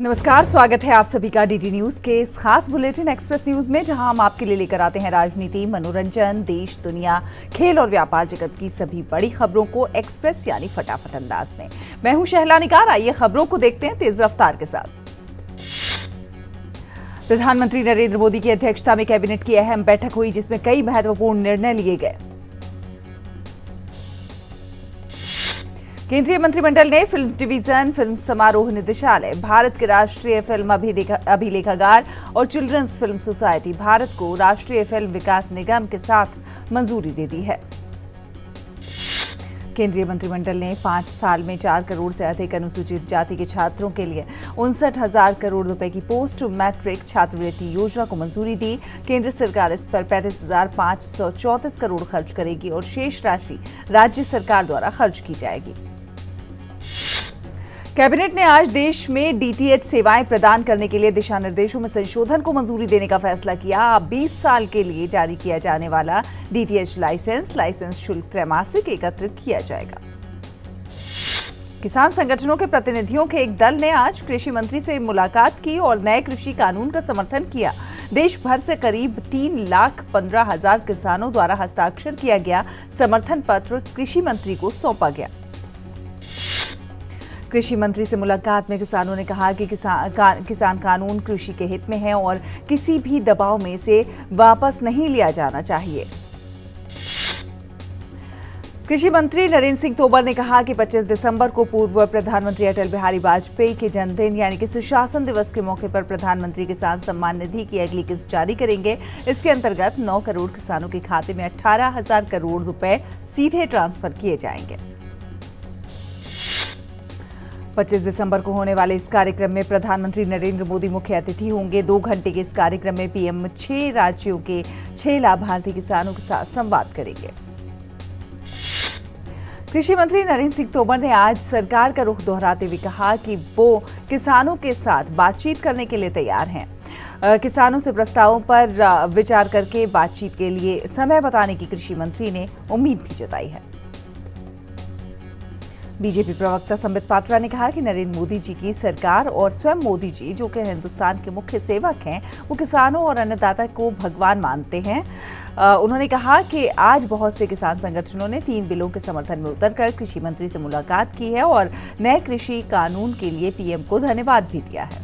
नमस्कार, स्वागत है आप सभी का डीडी न्यूज के इस खास बुलेटिन एक्सप्रेस न्यूज में, जहां हम आपके लिए लेकर आते हैं राजनीति, मनोरंजन, देश, दुनिया, खेल और व्यापार जगत की सभी बड़ी खबरों को एक्सप्रेस यानी फटाफट अंदाज में। मैं हूं शहला निकार। आइए खबरों को देखते हैं तेज रफ्तार के साथ। प्रधानमंत्री नरेंद्र मोदी की अध्यक्षता में कैबिनेट की अहम बैठक हुई, जिसमें कई महत्वपूर्ण निर्णय लिए गए। केंद्रीय मंत्रिमंडल ने फिल्म डिवीजन, फिल्म समारोह निदेशालय, भारत के राष्ट्रीय फिल्म अभिलेखागार और चिल्ड्रंस फिल्म सोसाइटी भारत को राष्ट्रीय फिल्म विकास निगम के साथ मंजूरी दे दी है। केंद्रीय मंत्रिमंडल ने 5 साल में 4 करोड़ से अधिक अनुसूचित जाति के छात्रों के लिए 59,000 करोड़ रुपए की पोस्ट मैट्रिक छात्रवृत्ति योजना को मंजूरी दी। केंद्र सरकार इस पर 35,534 करोड़ खर्च करेगी और शेष राशि राज्य सरकार द्वारा खर्च की जाएगी। कैबिनेट ने आज देश में डीटीएच सेवाएं प्रदान करने के लिए दिशा निर्देशों में संशोधन को मंजूरी देने का फैसला किया। अब 20 साल के लिए जारी किया जाने वाला डीटीएच लाइसेंस शुल्क त्रैमासिक एकत्र किया जाएगा। किसान संगठनों के प्रतिनिधियों के एक दल ने आज कृषि मंत्री से मुलाकात की और नए कृषि कानून का समर्थन किया। देश भर से करीब 3,15,000 किसानों द्वारा हस्ताक्षर किया गया समर्थन पत्र कृषि मंत्री को सौंपा गया। कृषि मंत्री से मुलाकात में किसानों ने कहा कि किसान कानून कृषि के हित में है और किसी भी दबाव में इसे वापस नहीं लिया जाना चाहिए। कृषि मंत्री नरेंद्र सिंह तोमर ने कहा कि 25 दिसंबर को पूर्व प्रधानमंत्री अटल बिहारी वाजपेयी के जन्मदिन यानी कि सुशासन दिवस के मौके पर प्रधानमंत्री किसान सम्मान निधि की अगली किस्त जारी करेंगे। इसके अंतर्गत 9 करोड़ किसानों के खाते में 18,000 करोड़ रुपए सीधे ट्रांसफर किए जाएंगे। 25 दिसंबर को होने वाले इस कार्यक्रम में प्रधानमंत्री नरेंद्र मोदी मुख्य अतिथि होंगे। 2 घंटे के इस कार्यक्रम में पीएम 6 राज्यों के 6 लाभार्थी किसानों के साथ संवाद करेंगे। कृषि मंत्री नरेंद्र सिंह तोमर ने आज सरकार का रुख दोहराते हुए कहा कि वो किसानों के साथ बातचीत करने के लिए तैयार हैं। किसानों से प्रस्तावों पर विचार करके बातचीत के लिए समय बताने की कृषि मंत्री ने उम्मीद भी जताई है। बीजेपी प्रवक्ता संबित पात्रा ने कहा कि नरेंद्र मोदी जी की सरकार और स्वयं मोदी जी, जो कि हिंदुस्तान के मुख्य सेवक हैं, वो किसानों और अन्नदाता को भगवान मानते हैं। उन्होंने कहा कि आज बहुत से किसान संगठनों ने 3 बिलों के समर्थन में उतरकर कृषि मंत्री से मुलाकात की है और नए कृषि कानून के लिए पीएम को धन्यवाद भी दिया है।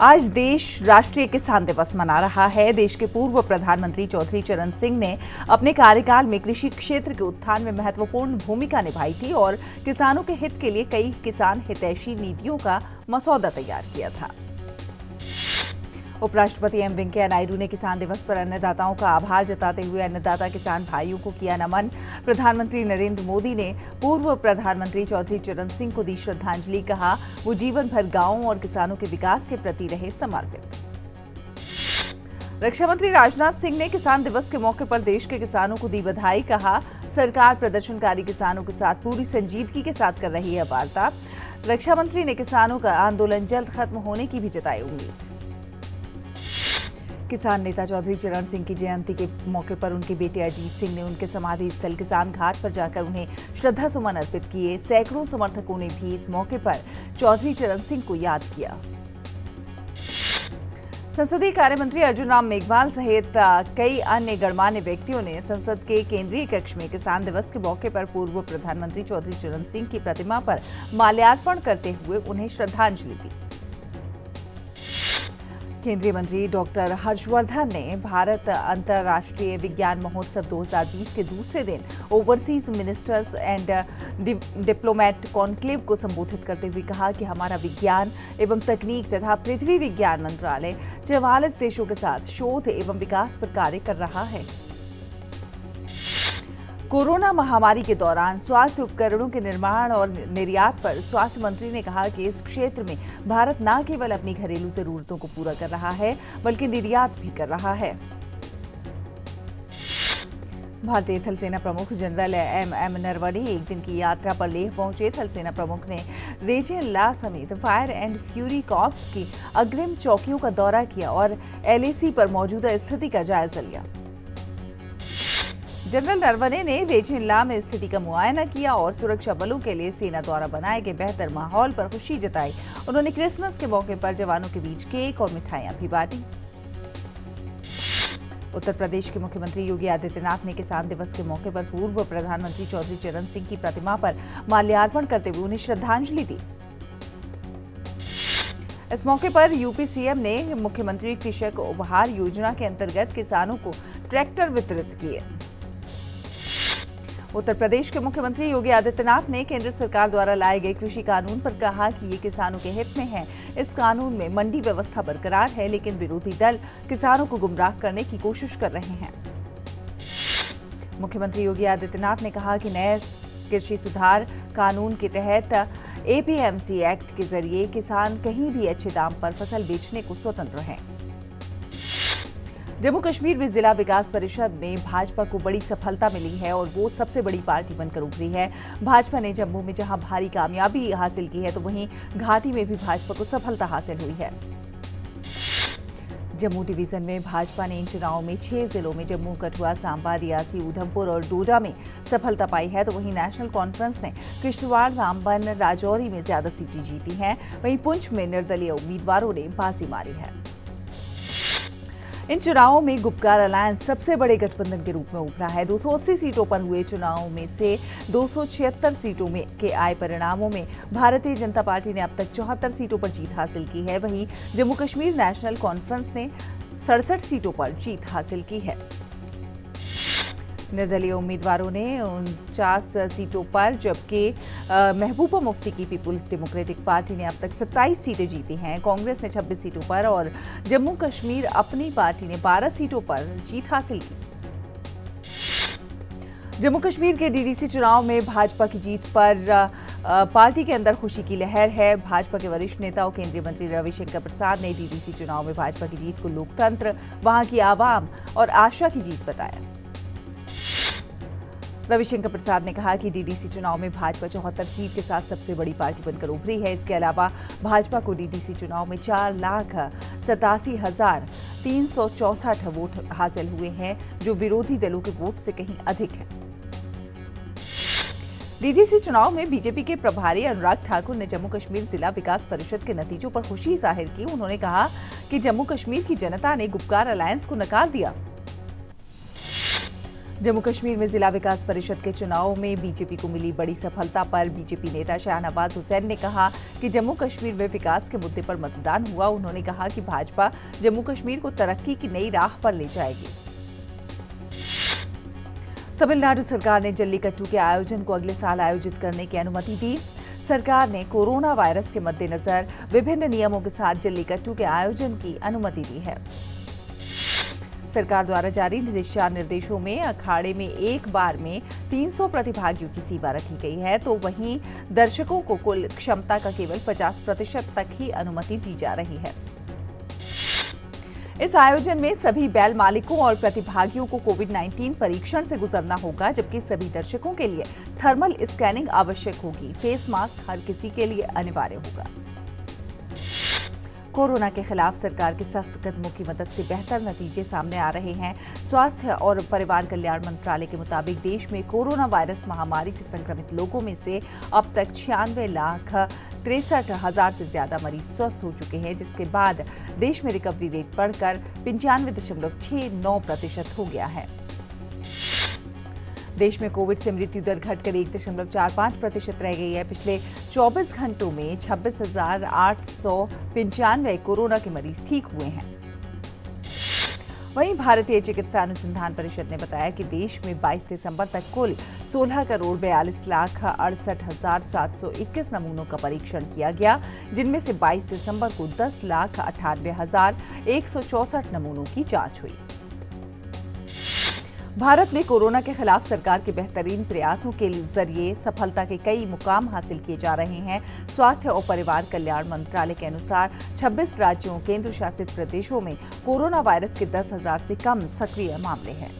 आज देश राष्ट्रीय किसान दिवस मना रहा है। देश के पूर्व प्रधानमंत्री चौधरी चरण सिंह ने अपने कार्यकाल में कृषि क्षेत्र के उत्थान में महत्वपूर्ण भूमिका निभाई थी और किसानों के हित के लिए कई किसान हितैषी नीतियों का मसौदा तैयार किया था। उपराष्ट्रपति एम वेंकैया नायडू ने किसान दिवस पर अन्नदाताओं का आभार जताते हुए अन्नदाता किसान भाइयों को किया नमन। प्रधानमंत्री नरेंद्र मोदी ने पूर्व प्रधानमंत्री चौधरी चरण सिंह को दी श्रद्धांजलि। कहा वो जीवन भर गांवों और किसानों के विकास के प्रति रहे समर्पित। रक्षा मंत्री राजनाथ सिंह ने किसान दिवस के मौके पर देश के किसानों को दी बधाई। कहा सरकार प्रदर्शनकारी किसानों के साथ पूरी संजीदगी के साथ कर रही है वार्ता। रक्षा मंत्री ने किसानों का आंदोलन जल्द खत्म होने की भी जताई उम्मीद। किसान नेता चौधरी चरण सिंह की जयंती के मौके पर उनके बेटे अजीत सिंह ने उनके समाधि स्थल किसान घाट पर जाकर उन्हें श्रद्धा सुमन अर्पित किए। सैकड़ों समर्थकों ने भी इस मौके पर चौधरी चरण सिंह को याद किया। संसदीय कार्य मंत्री अर्जुन राम मेघवाल सहित कई अन्य गणमान्य व्यक्तियों ने संसद के केंद्रीय कक्ष में किसान दिवस के मौके पर पूर्व प्रधानमंत्री चौधरी चरण सिंह की प्रतिमा पर माल्यार्पण करते हुए उन्हें श्रद्धांजलि दी। केंद्रीय मंत्री डॉक्टर हर्षवर्धन ने भारत अंतर्राष्ट्रीय विज्ञान महोत्सव 2020 के दूसरे दिन overseas ministers and diplomat conclave को संबोधित करते हुए कहा कि हमारा विज्ञान एवं तकनीक तथा पृथ्वी विज्ञान मंत्रालय 44 देशों के साथ शोध एवं विकास पर कार्य कर रहा है। कोरोना महामारी के दौरान स्वास्थ्य उपकरणों के निर्माण और निर्यात पर स्वास्थ्य मंत्री ने कहा कि इस क्षेत्र में भारत न केवल अपनी घरेलू जरूरतों को पूरा कर रहा है, बल्कि निर्यात भी कर रहा है। भारतीय थल सेना प्रमुख जनरल एम नरवणे एक दिन की यात्रा पर लेह पहुंचे। थल सेना प्रमुख ने रेजियन ला समेत फायर एंड फ्यूरी कॉर्प्स की अग्रिम चौकियों का दौरा किया और एलएसी पर मौजूदा स्थिति का जायजा लिया। जनरल नरवणे ने रेजिनला में स्थिति का मुआयना किया और सुरक्षा बलों के लिए सेना द्वारा बनाए गए बेहतर माहौल पर खुशी जताई। उन्होंने क्रिसमस के मौके पर जवानों के बीच केक और मिठाइयां भी बांटी। उत्तर प्रदेश के मुख्यमंत्री योगी आदित्यनाथ ने किसान दिवस के मौके पर पूर्व प्रधानमंत्री चौधरी चरण सिंह की प्रतिमा पर माल्यार्पण करते हुए उन्हें श्रद्धांजलि दी। इस मौके पर यूपी सीएम ने मुख्यमंत्री कृषक उपहार योजना के अंतर्गत किसानों को ट्रैक्टर वितरित किए। उत्तर प्रदेश के मुख्यमंत्री योगी आदित्यनाथ ने केंद्र सरकार द्वारा लाए गए कृषि कानून पर कहा कि ये किसानों के हित में है। इस कानून में मंडी व्यवस्था बरकरार है, लेकिन विरोधी दल किसानों को गुमराह करने की कोशिश कर रहे हैं। मुख्यमंत्री योगी आदित्यनाथ ने कहा कि नए कृषि सुधार कानून के तहत एपीएमसी एक्ट के जरिए किसान कहीं भी अच्छे दाम पर फसल बेचने को स्वतंत्र हैं। जम्मू कश्मीर में जिला विकास परिषद में भाजपा को बड़ी सफलता मिली है और वो सबसे बड़ी पार्टी बनकर उभरी है। भाजपा ने जम्मू में जहां भारी कामयाबी हासिल की है, तो वहीं घाटी में भी भाजपा को सफलता हासिल हुई है। जम्मू डिवीजन में भाजपा ने इन चुनावों में 6 जिलों में जम्मू, कठुआ, सांबा, रियासी, उधमपुर और डोडा में सफलता पाई है, तो वहीं नेशनल कॉन्फ्रेंस ने किश्तवाड़, रामबन, राजौरी में ज्यादा सीटें जीती हैं। वहीं पुंछ में निर्दलीय उम्मीदवारों ने बाजी मारी है। इन चुनावों में गुपकार अलायंस सबसे बड़े गठबंधन के रूप में उभरा है। 280 सीटों पर हुए चुनावों में से 276 सीटों में के आए परिणामों में भारतीय जनता पार्टी ने अब तक 74 सीटों पर जीत हासिल की है। वहीं जम्मू कश्मीर नेशनल कॉन्फ्रेंस ने 67 सीटों पर जीत हासिल की है। निर्दलीय उम्मीदवारों ने 49 सीटों पर, जबकि महबूबा मुफ्ती की पीपुल्स डेमोक्रेटिक पार्टी ने अब तक 27 सीटें जीती हैं। कांग्रेस ने 26 सीटों पर और जम्मू कश्मीर अपनी पार्टी ने 12 सीटों पर जीत हासिल की। जम्मू कश्मीर के डीडीसी चुनाव में भाजपा की जीत पर पार्टी के अंदर खुशी की लहर है। भाजपा के वरिष्ठ नेता और केंद्रीय मंत्री रविशंकर प्रसाद ने डीडीसी चुनाव में भाजपा की जीत को लोकतंत्र, वहां की आवाम और आशा की जीत बताया। रविशंकर प्रसाद ने कहा कि डीडीसी चुनाव में भाजपा 74 सीट के साथ सबसे बड़ी पार्टी बनकर उभरी है। इसके अलावा भाजपा को डीडीसी चुनाव में 4,87,364 वोट हासिल हुए हैं, जो विरोधी दलों के वोट से कहीं अधिक है। डीडीसी चुनाव में बीजेपी के प्रभारी अनुराग ठाकुर ने जम्मू कश्मीर जिला विकास परिषद के नतीजों पर खुशी जाहिर की। उन्होंने कहा कि जम्मू कश्मीर की जनता ने गुपकार अलायंस को नकार दिया। जम्मू कश्मीर में जिला विकास परिषद के चुनाव में बीजेपी को मिली बड़ी सफलता पर बीजेपी नेता शाहनवाज हुसैन ने कहा कि जम्मू कश्मीर में विकास के मुद्दे पर मतदान हुआ। उन्होंने कहा कि भाजपा जम्मू कश्मीर को तरक्की की नई राह पर ले जाएगी। तमिलनाडु सरकार ने जल्लीकट्टू के आयोजन को अगले साल आयोजित करने की अनुमति दी। सरकार ने कोरोना वायरस के मद्देनजर विभिन्न नियमों के साथ जल्लीकट्टू के आयोजन की अनुमति दी है। सरकार द्वारा जारी दिशा निर्देशों में अखाड़े में एक बार में 300 प्रतिभागियों की सीमा रखी गई है, तो वहीं दर्शकों को कुल क्षमता का केवल 50% तक ही अनुमति दी जा रही है। इस आयोजन में सभी बैल मालिकों और प्रतिभागियों को कोविड-19 परीक्षण से गुजरना होगा, जबकि सभी दर्शकों के लिए थर्मल स्कैनिंग आवश्यक होगी। फेस मास्क हर किसी के लिए अनिवार्य होगा। कोरोना के खिलाफ सरकार के सख्त कदमों की मदद से बेहतर नतीजे सामने आ रहे हैं। स्वास्थ्य और परिवार कल्याण मंत्रालय के मुताबिक देश में कोरोना वायरस महामारी से संक्रमित लोगों में से अब तक 96,63,000 से ज्यादा मरीज स्वस्थ हो चुके हैं, जिसके बाद देश में रिकवरी रेट बढ़कर 95.69% हो गया है। देश में कोविड से मृत्यु दर घटकर 1.45% रह गई है। पिछले 24 घंटों में 26,895 कोरोना के मरीज ठीक हुए हैं। वहीं भारतीय चिकित्सा अनुसंधान परिषद ने बताया कि देश में 22 दिसंबर तक कुल 16,42,68,721 नमूनों का परीक्षण किया गया, जिनमें से 22 दिसंबर को 10,98,164 नमूनों की जांच हुई। भारत में कोरोना के खिलाफ सरकार के बेहतरीन प्रयासों के जरिए सफलता के कई मुकाम हासिल किए जा रहे हैं। स्वास्थ्य और परिवार कल्याण मंत्रालय के अनुसार 26 राज्यों केंद्र शासित प्रदेशों में कोरोना वायरस के 10,000 से कम सक्रिय मामले हैं।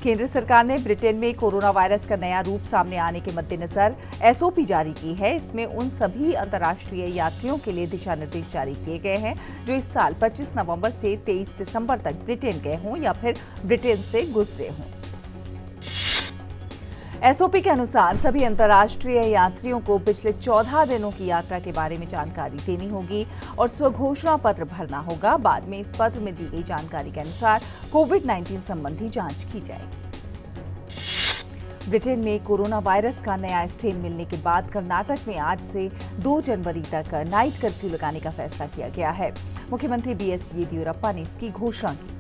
केंद्र सरकार ने ब्रिटेन में कोरोना वायरस का नया रूप सामने आने के मद्देनजर एसओपी जारी की है। इसमें उन सभी अंतर्राष्ट्रीय यात्रियों के लिए दिशा निर्देश जारी किए गए हैं जो इस साल 25 नवंबर से 23 दिसंबर तक ब्रिटेन गए हों या फिर ब्रिटेन से गुजरे हों। एसओपी के अनुसार सभी अंतर्राष्ट्रीय यात्रियों को पिछले 14 दिनों की यात्रा के बारे में जानकारी देनी होगी और स्वघोषणा पत्र भरना होगा। बाद में इस पत्र में दी गई जानकारी के अनुसार कोविड-19 संबंधी जांच की जाएगी। ब्रिटेन में कोरोना वायरस का नया स्ट्रेन मिलने के बाद कर्नाटक में आज से 2 जनवरी तक नाइट कर्फ्यू लगाने का फैसला किया गया है। मुख्यमंत्री बीएस येदियुरप्पा ने इसकी घोषणा की।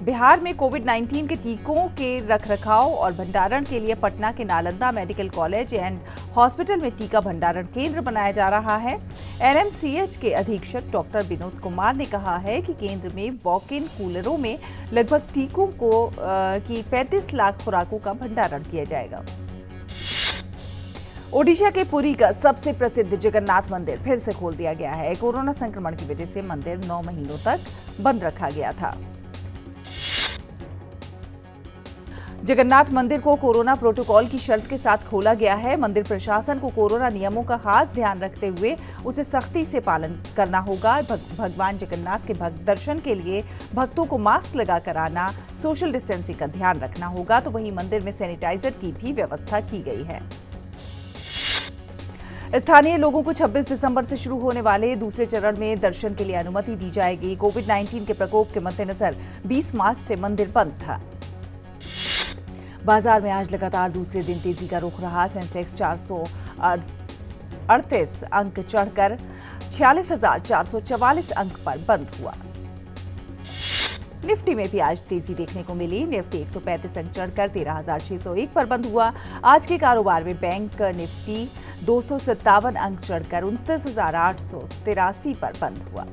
बिहार में कोविड-19 के टीकों के रखरखाव और भंडारण के लिए पटना के Nalanda medical college and hospital में टीका भंडारण केंद्र बनाया जा रहा है। एनएमसीएच के अधीक्षक डॉक्टर विनोद कुमार ने कहा है कि केंद्र में वॉक इन कूलरों में लगभग टीकों की 35 लाख खुराकों का भंडारण किया जाएगा। ओडिशा के पुरी का सबसे प्रसिद्ध जगन्नाथ मंदिर फिर से खोल दिया गया है। कोरोना संक्रमण की वजह से मंदिर 9 महीनों तक बंद रखा गया था। जगन्नाथ मंदिर को कोरोना प्रोटोकॉल की शर्त के साथ खोला गया है। मंदिर प्रशासन को कोरोना नियमों का खास ध्यान रखते हुए उसे सख्ती से पालन करना होगा। भगवान जगन्नाथ के भक्त दर्शन के लिए भक्तों को मास्क लगाकर आना, सोशल डिस्टेंसिंग का ध्यान रखना होगा। तो वहीं मंदिर में सैनिटाइजर की भी व्यवस्था की गई है। स्थानीय लोगों को 26 दिसंबर से शुरू होने वाले दूसरे चरण में दर्शन के लिए अनुमति दी जाएगी। कोविड-19 के प्रकोप के मद्देनजर 20 मार्च से मंदिर बंद था। बाजार में आज लगातार दूसरे दिन तेजी का रुख रहा। सेंसेक्स 438 अंक चढ़कर 46,444 अंक पर बंद हुआ। निफ्टी में भी आज तेजी देखने को मिली। निफ्टी 135 अंक चढ़कर 13,601 पर बंद हुआ। आज के कारोबार में बैंक निफ्टी 257 अंक चढ़कर 29,883 पर बंद हुआ।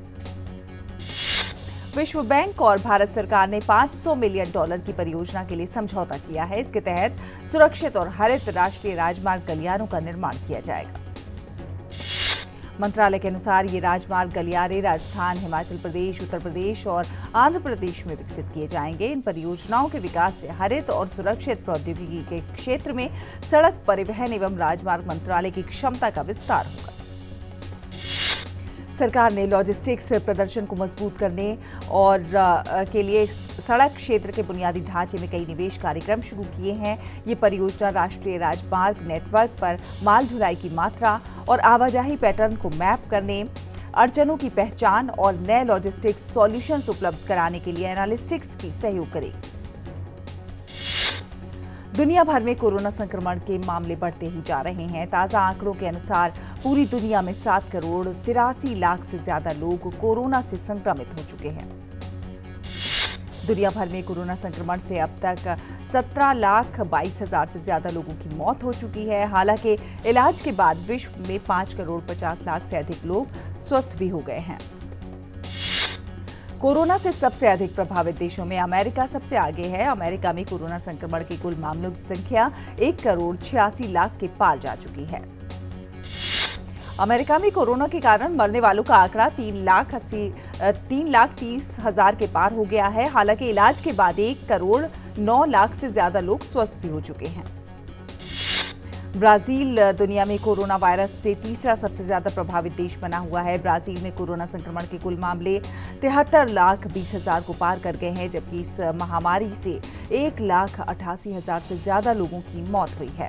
विश्व बैंक और भारत सरकार ने $500 मिलियन की परियोजना के लिए समझौता किया है। इसके तहत सुरक्षित और हरित राष्ट्रीय राजमार्ग गलियारों का निर्माण किया जाएगा। मंत्रालय के अनुसार ये राजमार्ग गलियारे राजस्थान, हिमाचल प्रदेश, उत्तर प्रदेश और आंध्र प्रदेश में विकसित किए जाएंगे। इन परियोजनाओं के विकास से हरित और सुरक्षित प्रौद्योगिकी के क्षेत्र में सड़क परिवहन एवं राजमार्ग मंत्रालय की क्षमता का विस्तार होगा। सरकार ने लॉजिस्टिक्स प्रदर्शन को मजबूत करने और के लिए सड़क क्षेत्र के बुनियादी ढांचे में कई निवेश कार्यक्रम शुरू किए हैं। ये परियोजना राष्ट्रीय राजमार्ग नेटवर्क पर माल ढुलाई की मात्रा और आवाजाही पैटर्न को मैप करने, अड़चनों की पहचान और नए लॉजिस्टिक्स सॉल्यूशंस उपलब्ध कराने के लिए एनालिटिक्स की सहयोग करेगी। दुनिया भर में कोरोना संक्रमण के मामले बढ़ते ही जा रहे हैं। ताजा आंकड़ों के अनुसार पूरी दुनिया में 7,83,00,000 से ज्यादा लोग कोरोना से संक्रमित हो चुके हैं। दुनिया भर में कोरोना संक्रमण से अब तक 17,22,000 से ज्यादा लोगों की मौत हो चुकी है। हालांकि इलाज के बाद विश्व में 5,50,00,000 से अधिक लोग स्वस्थ भी हो गए हैं। कोरोना से सबसे अधिक प्रभावित देशों में अमेरिका सबसे आगे है। अमेरिका में कोरोना संक्रमण के कुल मामलों की संख्या 1,86,00,000 के पार जा चुकी है। अमेरिका में कोरोना के कारण मरने वालों का आंकड़ा 3,30,000 के पार हो गया है। हालांकि इलाज के बाद 1,09,00,000 से ज्यादा लोग स्वस्थ भी हो चुके हैं। ब्राजील दुनिया में कोरोना वायरस से तीसरा सबसे ज्यादा प्रभावित देश बना हुआ है। ब्राजील में कोरोना संक्रमण के कुल मामले 73,20,000 को पार कर गए हैं, जबकि इस महामारी से 1,88,000 से ज्यादा लोगों की मौत हुई है।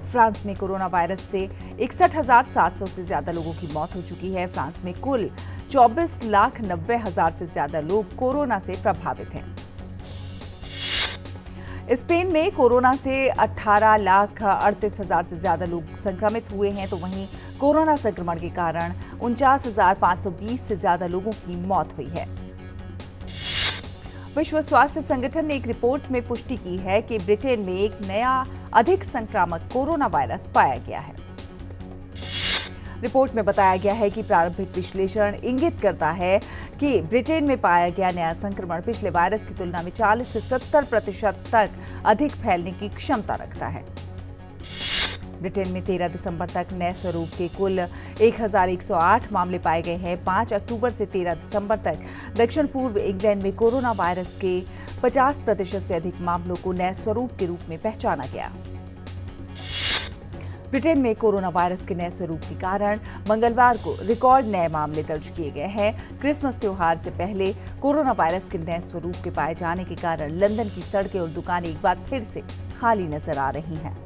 फ्रांस में कोरोना वायरस से 61,700 से ज्यादा लोगों की मौत हो चुकी है। फ्रांस में कुल 24,90,000 से ज्यादा लोग कोरोना से प्रभावित हैं। स्पेन में कोरोना से 18,38,000 से ज्यादा लोग संक्रमित हुए हैं, तो वहीं कोरोना संक्रमण के कारण 49,520 से ज्यादा लोगों की मौत हुई है। विश्व स्वास्थ्य संगठन ने एक रिपोर्ट में पुष्टि की है कि ब्रिटेन में एक नया अधिक संक्रामक कोरोना वायरस पाया गया है। रिपोर्ट में बताया गया है कि प्रारंभिक विश्लेषण इंगित करता है कि ब्रिटेन में पाया गया नया संक्रमण पिछले वायरस की तुलना में 40 से 70% तक अधिक फैलने की क्षमता रखता है। ब्रिटेन में 13 दिसंबर तक नए स्वरूप के कुल 1108 मामले पाए गए हैं। 5 अक्टूबर से 13 दिसंबर तक दक्षिण पूर्व इंग्लैंड में कोरोना वायरस के 50% से अधिक मामलों को नए स्वरूप के रूप में पहचाना गया। ब्रिटेन में कोरोना वायरस के नए स्वरूप के कारण मंगलवार को रिकॉर्ड नए मामले दर्ज किए गए हैं। क्रिसमस त्योहार से पहले कोरोना वायरस के नए स्वरूप के पाए जाने के कारण लंदन की सड़कें और दुकानें एक बार फिर से खाली नजर आ रही हैं।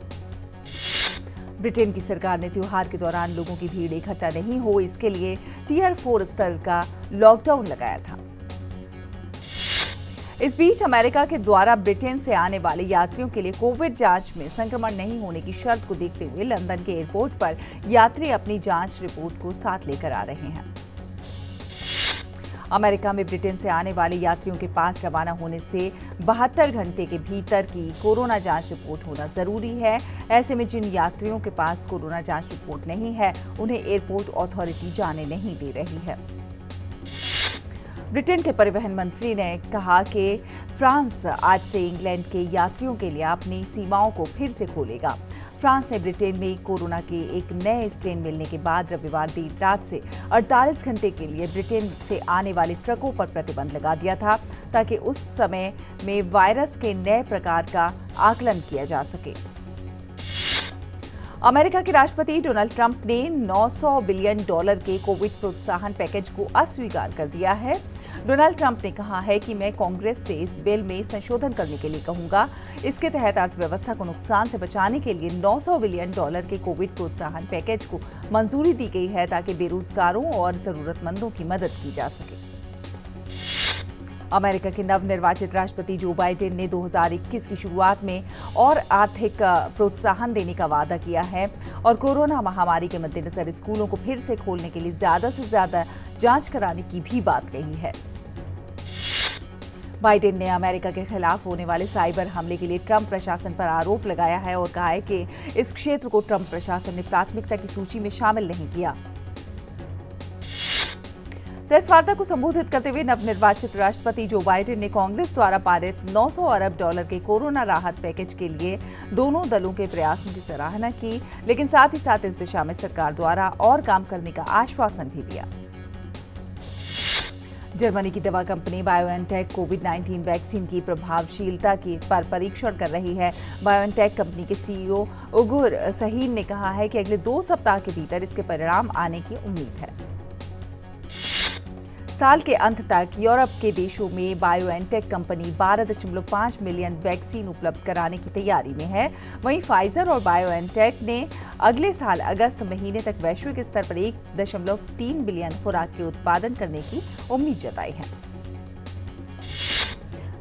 ब्रिटेन की सरकार ने त्योहार के दौरान लोगों की भीड़ इकट्ठा नहीं हो, इसके लिए टियर 4 स्तर का लॉकडाउन लगाया था। इस बीच अमेरिका के द्वारा ब्रिटेन से आने वाले यात्रियों के लिए कोविड जांच में संक्रमण नहीं होने की शर्त को देखते हुए लंदन के एयरपोर्ट पर यात्री अपनी जांच रिपोर्ट को साथ लेकर आ रहे हैं। अमेरिका में ब्रिटेन से आने वाले यात्रियों के पास रवाना होने से 72 घंटे के भीतर की कोरोना जांच रिपोर्ट होना जरूरी है। ऐसे में जिन यात्रियों के पास कोरोना जांच रिपोर्ट नहीं है, उन्हें एयरपोर्ट अथॉरिटी जाने नहीं दे रही है। ब्रिटेन के परिवहन मंत्री ने कहा कि फ्रांस आज से इंग्लैंड के यात्रियों के लिए अपनी सीमाओं को फिर से खोलेगा। फ्रांस ने ब्रिटेन में कोरोना के एक नए स्ट्रेन मिलने के बाद रविवार देर रात से 48 घंटे के लिए ब्रिटेन से आने वाले ट्रकों पर प्रतिबंध लगा दिया था, ताकि उस समय में वायरस के नए प्रकार का आकलन किया जा सके। अमेरिका के राष्ट्रपति डोनाल्ड ट्रंप ने $900 बिलियन के कोविड प्रोत्साहन पैकेज को अस्वीकार कर दिया है। डोनाल्ड ट्रंप ने कहा है कि मैं कांग्रेस से इस बिल में संशोधन करने के लिए कहूंगा। इसके तहत अर्थव्यवस्था को नुकसान से बचाने के लिए $900 बिलियन के कोविड प्रोत्साहन पैकेज को मंजूरी दी गई है, ताकि बेरोजगारों और जरूरतमंदों की मदद की जा सके। अमेरिका के नवनिर्वाचित राष्ट्रपति जो बाइडेन ने 2021 की शुरुआत में और आर्थिक प्रोत्साहन देने का वादा किया है और कोरोना महामारी के मद्देनजर स्कूलों को फिर से खोलने के लिए ज्यादा से ज्यादा जांच कराने की भी बात कही है। बाइडेन ने अमेरिका के खिलाफ होने वाले साइबर हमले के लिए ट्रंप प्रशासन पर आरोप लगाया है और कहा है कि इस क्षेत्र को ट्रंप प्रशासन ने प्राथमिकता की सूची में शामिल नहीं किया। प्रेस वार्ता को संबोधित करते हुए नवनिर्वाचित राष्ट्रपति जो बाइडेन ने कांग्रेस द्वारा पारित $900 अरब के कोरोना राहत पैकेज के लिए दोनों दलों के प्रयासों की सराहना की, लेकिन साथ ही साथ इस दिशा में सरकार द्वारा और काम करने का आश्वासन भी दिया। जर्मनी की दवा कंपनी बायोएनटेक कोविड-19 वैक्सीन की प्रभावशीलता पर परीक्षण कर रही है। बायोएनटेक कंपनी के सीईओ उगुर सहीन ने कहा है कि अगले 2 सप्ताह के भीतर इसके परिणाम आने की उम्मीद है। साल के अंत तक यूरोप के देशों में बायोएनटेक कंपनी 12.5 मिलियन वैक्सीन उपलब्ध कराने की तैयारी में है। वहीं फाइजर और बायोएनटेक ने अगले साल अगस्त महीने तक वैश्विक स्तर पर 1.3 बिलियन खुराक के उत्पादन करने की उम्मीद जताई है।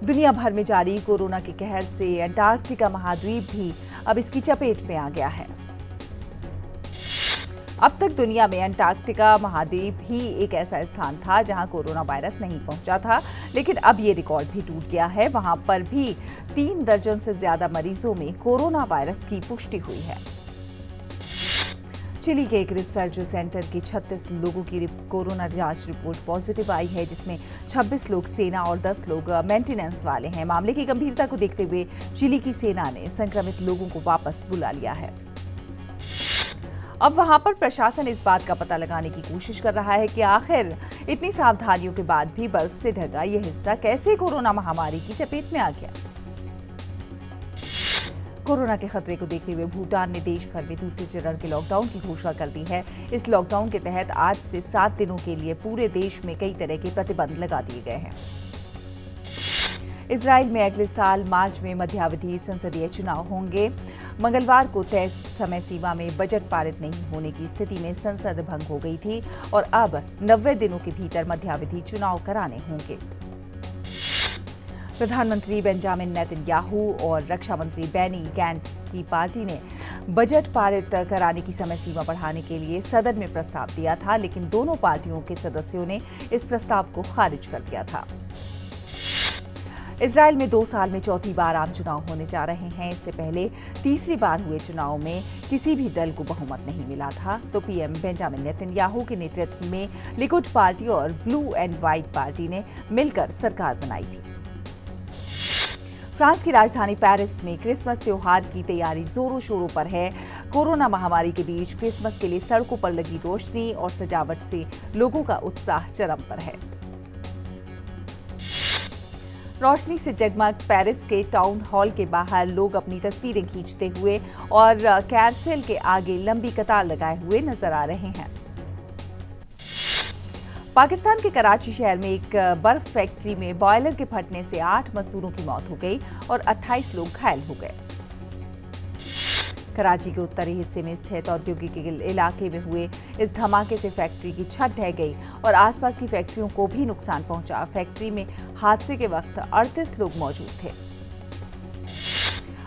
दुनिया भर में जारी कोरोना के कहर से अंटार्कटिका महाद्वीप भी अब इसकी चपेट में आ गया है। अब तक दुनिया में अंटार्कटिका महाद्वीप ही एक ऐसा स्थान था जहां कोरोना वायरस नहीं पहुंचा था, लेकिन अब ये रिकॉर्ड भी टूट गया है। वहां पर भी 3 दर्जन से ज्यादा मरीजों में कोरोना वायरस की पुष्टि हुई है। चिली के एक रिसर्च सेंटर के 36 लोगों की कोरोना जांच रिपोर्ट पॉजिटिव आई है, जिसमें 26 लोग सेना और 10 लोग मेंटेनेंस वाले हैं। मामले की गंभीरता को देखते हुए चिली की सेना ने संक्रमित लोगों को वापस बुला लिया है। अब वहां पर प्रशासन इस बात का पता लगाने की कोशिश कर रहा है कि आखिर इतनी सावधानियों के बाद भी बर्फ से ढका यह हिस्सा कैसे कोरोना महामारी की चपेट में आ गया। कोरोना के खतरे को देखते हुए भूटान ने देश भर में दूसरे चरण के लॉकडाउन की घोषणा कर दी है। इस लॉकडाउन के तहत आज से 7 दिनों के लिए पूरे देश में कई तरह के प्रतिबंध लगा दिए गए हैं। इजराइल में अगले साल मार्च में मध्यावधि संसदीय चुनाव होंगे। मंगलवार को तय समय सीमा में बजट पारित नहीं होने की स्थिति में संसद भंग हो गई थी और अब 90 दिनों के भीतर मध्यावधि चुनाव कराने होंगे। प्रधानमंत्री बेंजामिन नेतन्याहू और रक्षा मंत्री बेनी गैंट्स की पार्टी ने बजट पारित कराने की समय सीमा बढ़ाने के लिए सदन में प्रस्ताव दिया था, लेकिन दोनों पार्टियों के सदस्यों ने इस प्रस्ताव को खारिज कर दिया था। इजराइल में 2 साल में चौथी बार आम चुनाव होने जा रहे हैं। इससे पहले तीसरी बार हुए चुनाव में किसी भी दल को बहुमत नहीं मिला था, तो पीएम बेंजामिन नेतन्याहू के नेतृत्व में लिकुड पार्टी और ब्लू एंड व्हाइट पार्टी ने मिलकर सरकार बनाई थी। फ्रांस की राजधानी पेरिस में क्रिसमस त्योहार की तैयारी जोरों शोरों पर है। कोरोना महामारी के बीच क्रिसमस के लिए सड़कों पर लगी रोशनी और सजावट से लोगों का उत्साह चरम पर है। रोशनी से जगमग पेरिस के टाउन हॉल के बाहर लोग अपनी तस्वीरें खींचते हुए और कैरसेल के आगे लंबी कतार लगाए हुए नजर आ रहे हैं। पाकिस्तान के कराची शहर में एक बर्फ फैक्ट्री में बॉयलर के फटने से 8 मजदूरों की मौत हो गई और 28 लोग घायल हो गए। कराची के उत्तरी हिस्से में स्थित औद्योगिक इलाके में हुए इस धमाके से फैक्ट्री की छत ढह गई और आसपास की फैक्ट्रियों को भी नुकसान पहुंचा। फैक्ट्री में हादसे के वक्त 38 लोग मौजूद थे।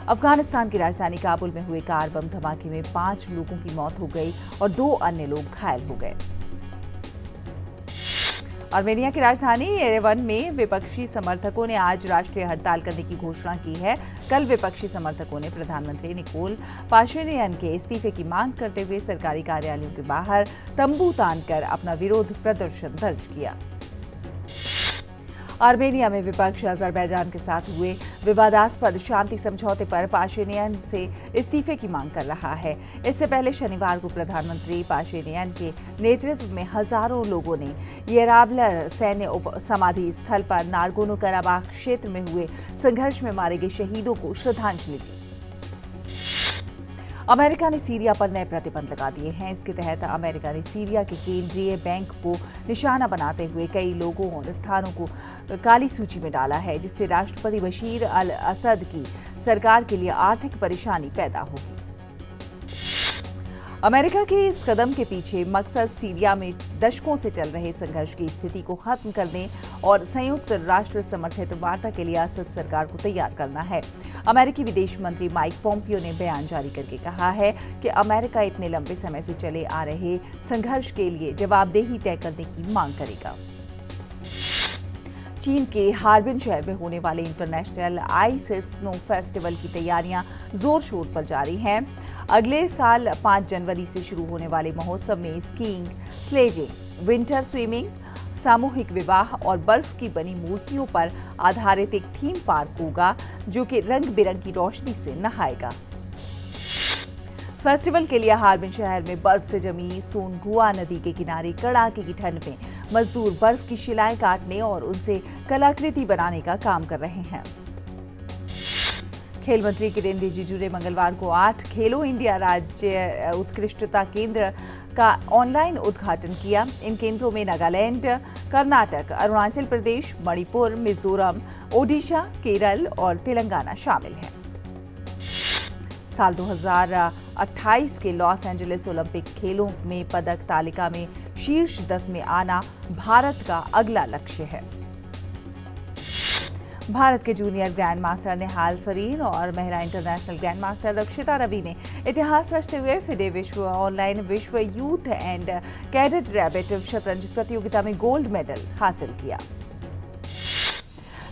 अफगानिस्तान की राजधानी काबुल में हुए कार बम धमाके में 5 लोगों की मौत हो गई और 2 अन्य लोग घायल हो गए। आर्मेनिया की राजधानी येरेवन में विपक्षी समर्थकों ने आज राष्ट्रीय हड़ताल करने की घोषणा की है। कल विपक्षी समर्थकों ने प्रधानमंत्री निकोल पाशिनियान के इस्तीफे की मांग करते हुए सरकारी कार्यालयों के बाहर तंबू तानकर अपना विरोध प्रदर्शन दर्ज किया। आर्मेनिया में विपक्ष अजरबैजान के साथ हुए विवादास्पद शांति समझौते पर पाशिनियान से इस्तीफे की मांग कर रहा है। इससे पहले शनिवार को प्रधानमंत्री पाशिनियान के नेतृत्व में हजारों लोगों ने येराबलर सैन्य समाधि स्थल पर नागोर्नो कराबाख क्षेत्र में हुए संघर्ष में मारे गए शहीदों को श्रद्धांजलि दी। अमेरिका ने सीरिया पर नए प्रतिबंध लगा दिए हैं। इसके तहत अमेरिका ने सीरिया के केंद्रीय बैंक को निशाना बनाते हुए कई लोगों और स्थानों को काली सूची में डाला है, जिससे राष्ट्रपति बशीर अल असद की सरकार के लिए आर्थिक परेशानी पैदा होगी। अमेरिका के इस कदम के पीछे मकसद सीरिया में दशकों से चल रहे संघर्ष की स्थिति को खत्म करने और संयुक्त राष्ट्र समर्थित वार्ता के लिए असद सरकार को तैयार करना है। अमेरिकी विदेश मंत्री माइक पोम्पियो ने बयान जारी करके कहा है कि अमेरिका इतने लंबे समय से चले आ रहे संघर्ष के लिए जवाबदेही तय करने की मांग करेगा। चीन के हार्बिन शहर में होने वाले इंटरनेशनल आइस स्नो फेस्टिवल की तैयारियां जोर शोर पर जारी हैं। अगले साल 5 जनवरी से शुरू होने वाले महोत्सव में स्कीइंग, स्लेजिंग, विंटर स्विमिंग, सामूहिक विवाह और बर्फ की बनी मूर्तियों पर आधारित एक थीम पार्क होगा, जो कि रंग बिरंगी रोशनी से नहाएगा। फेस्टिवल के लिए हार्बिन शहर में बर्फ से जमी सोनगुआ नदी के किनारे कड़ाके की ठंड में मजदूर बर्फ की शिलाएं काटने और उनसे कलाकृति बनाने का काम कर रहे हैं। खेल मंत्री किरेन रिजिजू ने मंगलवार को 8 खेलो इंडिया राज्य उत्कृष्टता केंद्र का ऑनलाइन उद्घाटन किया। इन केंद्रों में नागालैंड, कर्नाटक, अरुणाचल प्रदेश, मणिपुर, मिजोरम, ओडिशा, केरल और तेलंगाना शामिल हैं। साल 2028 के लॉस एंजलिस ओलंपिक खेलों में पदक तालिका में शीर्ष 10 में आना भारत का अगला लक्ष्य है। भारत के junior grand master Nihal Sarin और महिला इंटरनेशनल ग्रैंड मास्टर रक्षिता रवि ने इतिहास रचते हुए फिडे विश्व ऑनलाइन विश्व यूथ एंड कैडेट रैबिट शतरंज प्रतियोगिता में गोल्ड मेडल हासिल किया।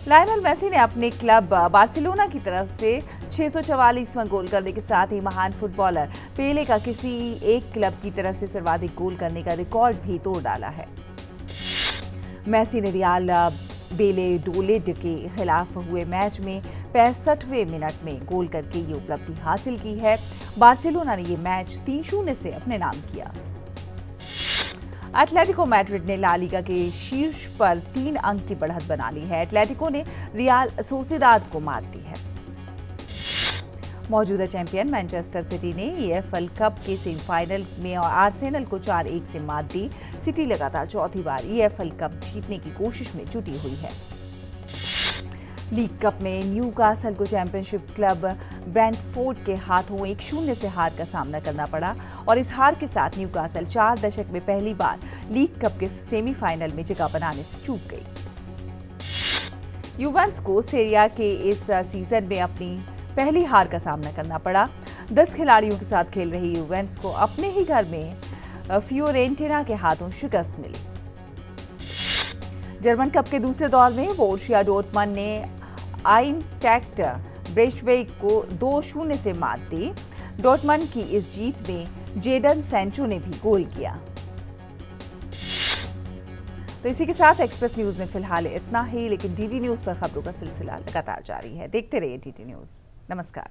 लायनल मेसी ने अपने क्लब बार्सिलोना की तरफ से 644वां गोल करने के साथ ही महान फुटबॉलर पेले का किसी एक क्लब की तरफ से सर्वाधिक गोल करने का रिकॉर्ड भी तोड़ डाला है। मेसी ने रियाल बेलेडोलिड के खिलाफ हुए मैच में 65वें मिनट में गोल करके ये उपलब्धि हासिल की है। बार्सिलोना ने ये मैच 3-0 से अपने नाम किया। एटलेटिको मैड्रिड ने ला लीगा के शीर्ष पर 3 अंक की बढ़त बना ली है। एटलेटिको ने रियल सोसिदाद को मात दी है। मौजूदा चैंपियन मैनचेस्टर सिटी ने EFL कप के सेमीफाइनल में आर्सेनल को 4-1 से मात दी। सिटी लगातार चौथी बार EFL कप जीतने की कोशिश में जुटी हुई है। लीग कप में न्यूकासल को चैंपियनशिप क्लब ब्रेंटफोर्ड के हाथों 1-0 से हार का सामना करना पड़ा और इस हार के साथ न्यूकासल 4 दशक में पहली बार लीग कप के सेमीफाइनल में जगह बनाने से चूक गई। यूवेंटस को सीरिया के इस सीजन में अपनी पहली हार का सामना करना पड़ा। 10 खिलाड़ियों के साथ खेल रही यूवेंटस को अपने ही घर में फियोरेंटिना के हाथों शिकस्त मिली। जर्मन कप के दूसरे दौर में बोरुसिया डॉर्टमंड ने आइनटैक्ट ब्रेस्टवेक को 2-0 से मात दी। डॉर्टमंड की इस जीत में जेडन सैंचो ने भी गोल किया। तो तो इसी के साथ एक्सप्रेस न्यूज में फिलहाल इतना ही, लेकिन डीडी न्यूज पर खबरों का सिलसिला लगातार जारी है। देखते रहिए डीडी न्यूज। नमस्कार।